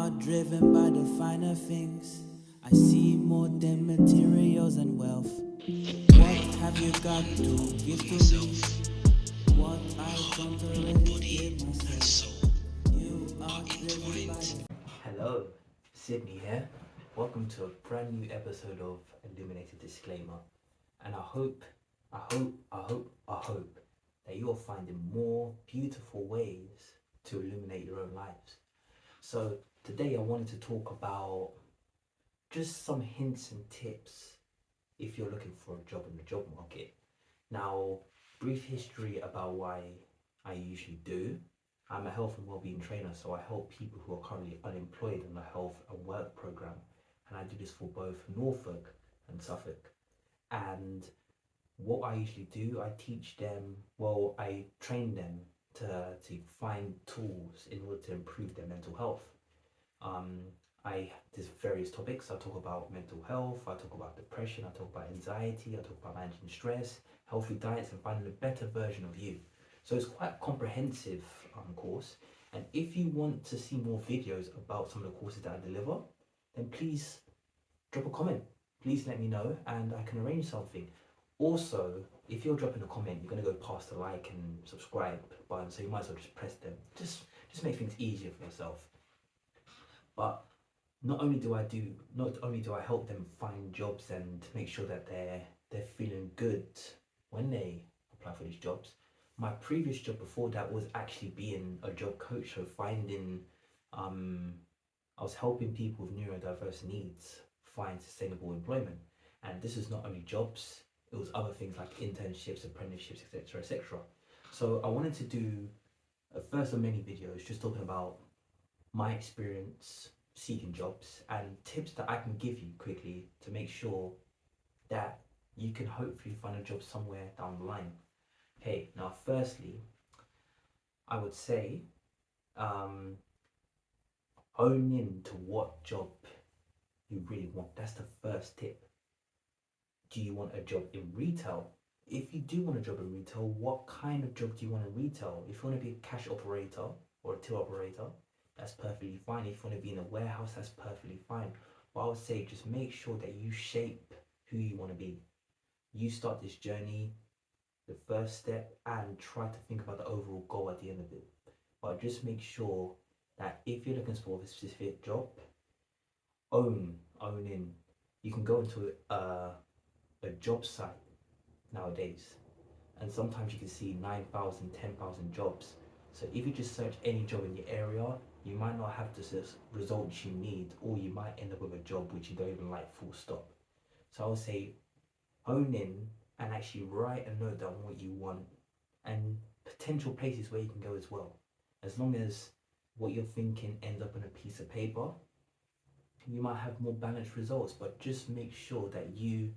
are driven by the finer things. I see more than materials and wealth. What have you got to give to me? What I don't already give myself. You are driven by the... Hello, Sydney here. Welcome to a brand new episode of Illuminated Disclaimer. And I hope that you're finding more beautiful ways to illuminate your own lives. So today I wanted to talk about just some hints and tips if you're looking for a job in the job market. Now, brief history about why I usually do. I'm a health and wellbeing trainer, so I help people who are currently unemployed on the health and work program, and I do this for both Norfolk and Suffolk. And what I usually do, I train them to find tools in order to improve their mental health. There's various topics. I talk about mental health, I talk about depression, I talk about anxiety, I talk about managing stress, healthy diets, and finding a better version of you. So it's quite a comprehensive course. And if you want to see more videos about some of the courses that I deliver, then please drop a comment. Please let me know and I can arrange something. Also, if you're dropping a comment, you're going to go past the like and subscribe button, so you might as well just press them. Just make things easier for yourself. But not only do I help them find jobs and make sure that they're feeling good when they apply for these jobs. My previous job before that was actually being a job coach, so I was helping people with neurodiverse needs find sustainable employment. And this is not only jobs, it was other things like internships, apprenticeships, etc., etc. So I wanted to do a first of many videos just talking about my experience seeking jobs and tips that I can give you quickly to make sure that you can hopefully find a job somewhere down the line. Okay, now firstly, I would say hone in to what job you really want. That's the first tip. Do you want a job in retail? If you do want a job in retail, what kind of job do you want in retail? If you want to be a cash operator or a till operator, that's perfectly fine. If you want to be in a warehouse, that's perfectly fine. But I would say just make sure that you shape who you want to be. You start this journey, the first step, and try to think about the overall goal at the end of it. But just make sure that if you're looking for a specific job, own in. You can go into a job site nowadays, and sometimes you can see 9,000, 10,000 jobs. So if you just search any job in your area, you might not have the results you need, or you might end up with a job which you don't even like, full stop. So I would say hone in and actually write a note down what you want and potential places where you can go as well. As long as what you're thinking ends up on a piece of paper, you might have more balanced results, but just make sure that you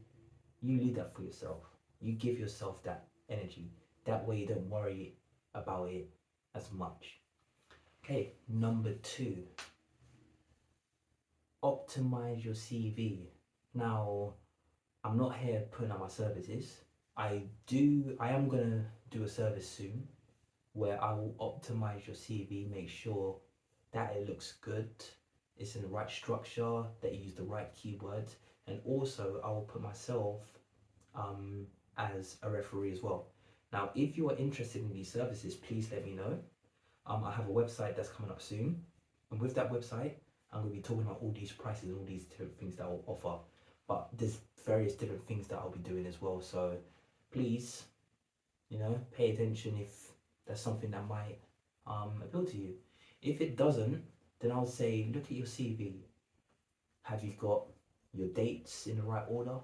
lead that for yourself. You give yourself that energy. That way you don't worry about it as much. Okay, number 2, optimize your CV. Now, I'm not here putting out my services. I am gonna do a service soon where I will optimize your CV, make sure that it looks good, it's in the right structure, that you use the right keywords, and also I will put myself as a referee as well. Now, if you are interested in these services, please let me know. I have a website that's coming up soon, and with that website, I'm going to be talking about all these prices and all these different things that I'll offer. But there's various different things that I'll be doing as well. So please, pay attention if that's something that might appeal to you. If it doesn't, then I would say look at your CV. Have you got your dates in the right order?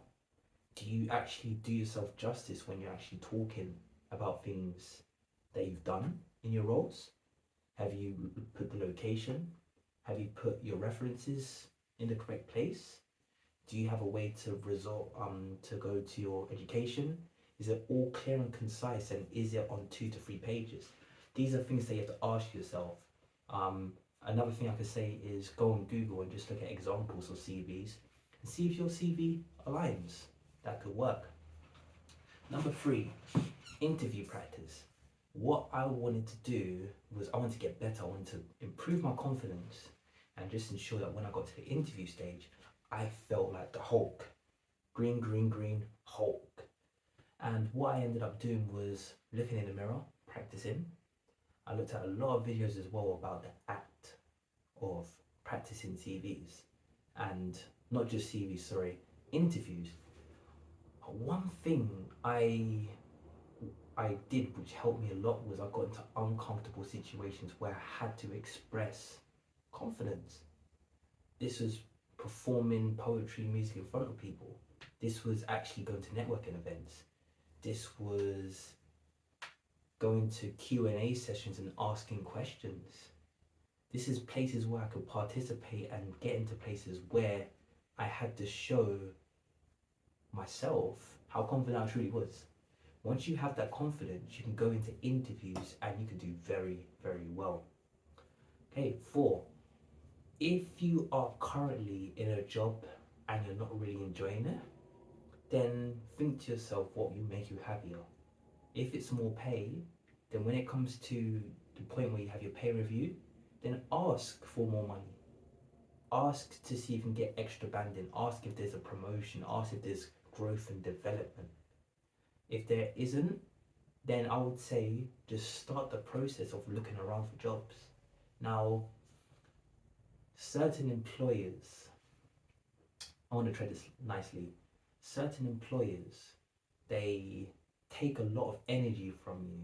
Do you actually do yourself justice when you're actually talking about things that you've done in your roles? Have you put the location? Have you put your references in the correct place? Do you have a way to go to your education? Is it all clear and concise, and is it on 2 to 3 pages? These are things that you have to ask yourself. Another thing I could say is go on Google and just look at examples of CVs and see if your CV aligns. That could work. Number 3, interview practice. What I wanted to do was I wanted to get better. I wanted to improve my confidence. and just ensure that when I got to the interview stage, I felt like the Hulk. Green, green, green, Hulk. And what I ended up doing was looking in the mirror, practicing. I looked at a lot of videos as well about the act of practicing CVs, and not just CVs, sorry, interviews. One thing I did which helped me a lot was I got into uncomfortable situations where I had to express confidence. This was performing poetry, music in front of people. This was actually going to networking events. This was going to Q&A sessions and asking questions. This is places where I could participate and get into places where I had to show myself how confident I truly was. Once you have that confidence, you can go into interviews and you can do very, very well. Okay, 4. If you are currently in a job and you're not really enjoying it, then think to yourself what will make you happier. If it's more pay, then when it comes to the point where you have your pay review, then ask for more money. Ask to see if you can get extra banding. Ask if there's a promotion. Ask if there's growth and development. If there isn't, then I would say just start the process of looking around for jobs. Now, certain employers, I want to tread this nicely, certain employers, they take a lot of energy from you,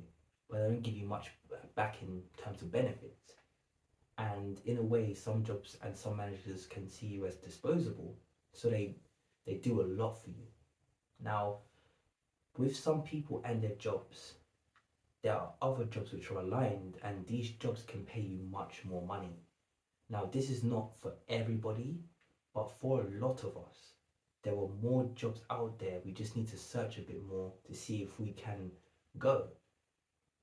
but they don't give you much back in terms of benefits. And in a way, some jobs and some managers can see you as disposable, so they do a lot for you. Now, with some people and their jobs, there are other jobs which are aligned, and these jobs can pay you much more money. Now, this is not for everybody, but for a lot of us, there are more jobs out there. We just need to search a bit more to see if we can go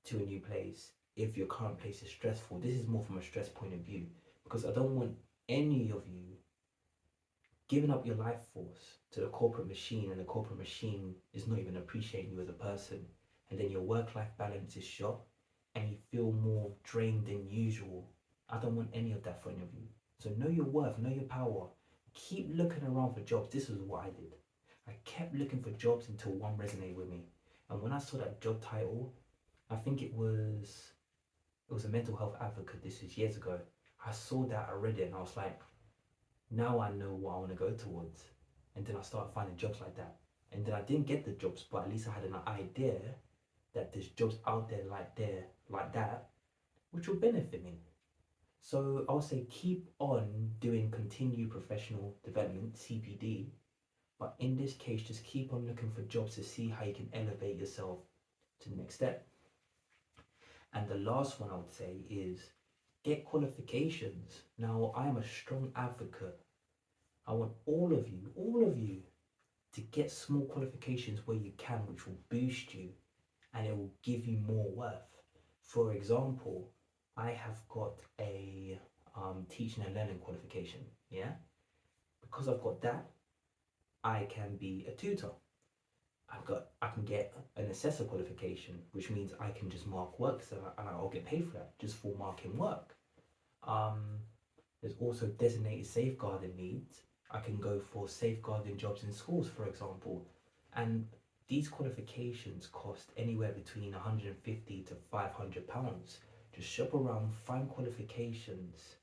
to a new place if your current place is stressful. This is more from a stress point of view, because I don't want any of you giving up your life force to the corporate machine, and the corporate machine is not even appreciating you as a person, and then your work-life balance is shot and you feel more drained than usual. I don't want any of that for any of you. So know your worth, know your power. Keep looking around for jobs. This is what I did. I kept looking for jobs until one resonated with me. And when I saw that job title, I think it was a mental health advocate. This was years ago. I saw that, I read it, and I was like, now I know what I want to go towards. And then I started finding jobs like that. And then I didn't get the jobs, but at least I had an idea that there's jobs out there like that, which will benefit me. So I'll say keep on doing continued professional development, CPD, but in this case, just keep on looking for jobs to see how you can elevate yourself to the next step. And the last one I would say is get qualifications. Now, I am a strong advocate. I want all of you to get small qualifications where you can, which will boost you and it will give you more worth. For example, I have got a teaching and learning qualification, yeah? Because I've got that, I can be a tutor. I can get an assessor qualification, which means I can just mark work, and I'll get paid for that just for marking work. There's also designated safeguarding needs. I can go for safeguarding jobs in schools, for example, and these qualifications cost anywhere between 150 to 500 pounds. Just shop around, find qualifications,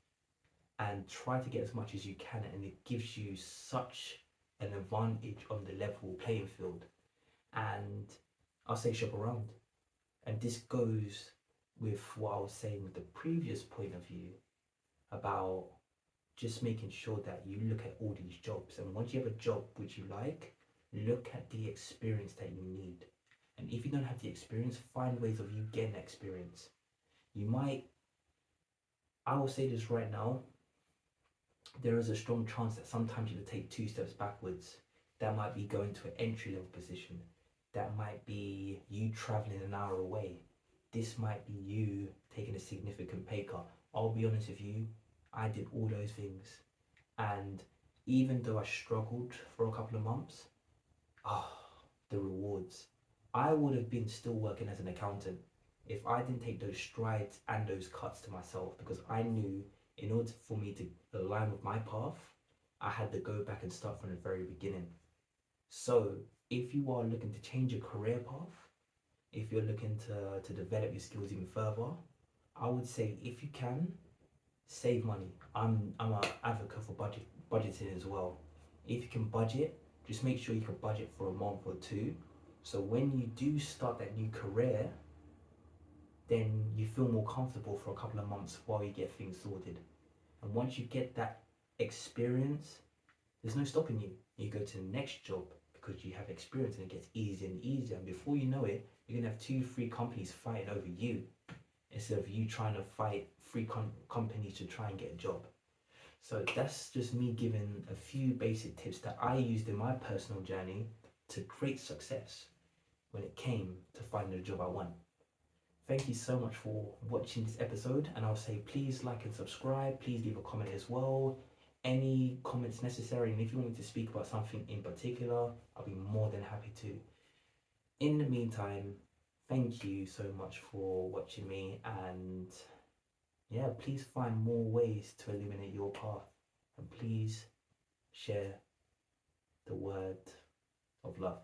and try to get as much as you can, and it gives you such an advantage on the level playing field. And I'll say shop around. And this goes with what I was saying with the previous point of view about just making sure that you look at all these jobs. And once you have a job which you like, look at the experience that you need. And if you don't have the experience, find ways of you getting experience. I will say this right now, there is a strong chance that sometimes you'll take 2 steps backwards. That might be going to an entry level position. That might be you traveling an hour away. This might be you taking a significant pay cut. I'll be honest with you, I did all those things. And even though I struggled for a couple of months, the rewards. I would have been still working as an accountant if I didn't take those strides and those cuts to myself, because I knew in order for me to align with my path, I had to go back and start from the very beginning. So if you are looking to change your career path, if you're looking to develop your skills even further, I would say if you can, save money. I'm an advocate for budgeting as well. If you can budget, just make sure you can budget for a month or two. So when you do start that new career, then you feel more comfortable for a couple of months while you get things sorted. And once you get that experience, there's no stopping you. You go to the next job because you have experience and it gets easier and easier. And before you know it, you're gonna have 2-3 companies fighting over you instead of you trying to fight 3 companies to try and get a job. So that's just me giving a few basic tips that I used in my personal journey to great success when it came to finding a job I want. Thank you so much for watching this episode, and I'll say please like and subscribe, please leave a comment as well. Any comments necessary, and if you want me to speak about something in particular, I'll be more than happy to. In the meantime, thank you so much for watching me, and yeah, please find more ways to illuminate your path, and please share the word of love.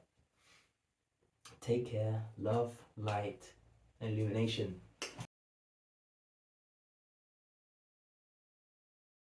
Take care, love, light, and illumination.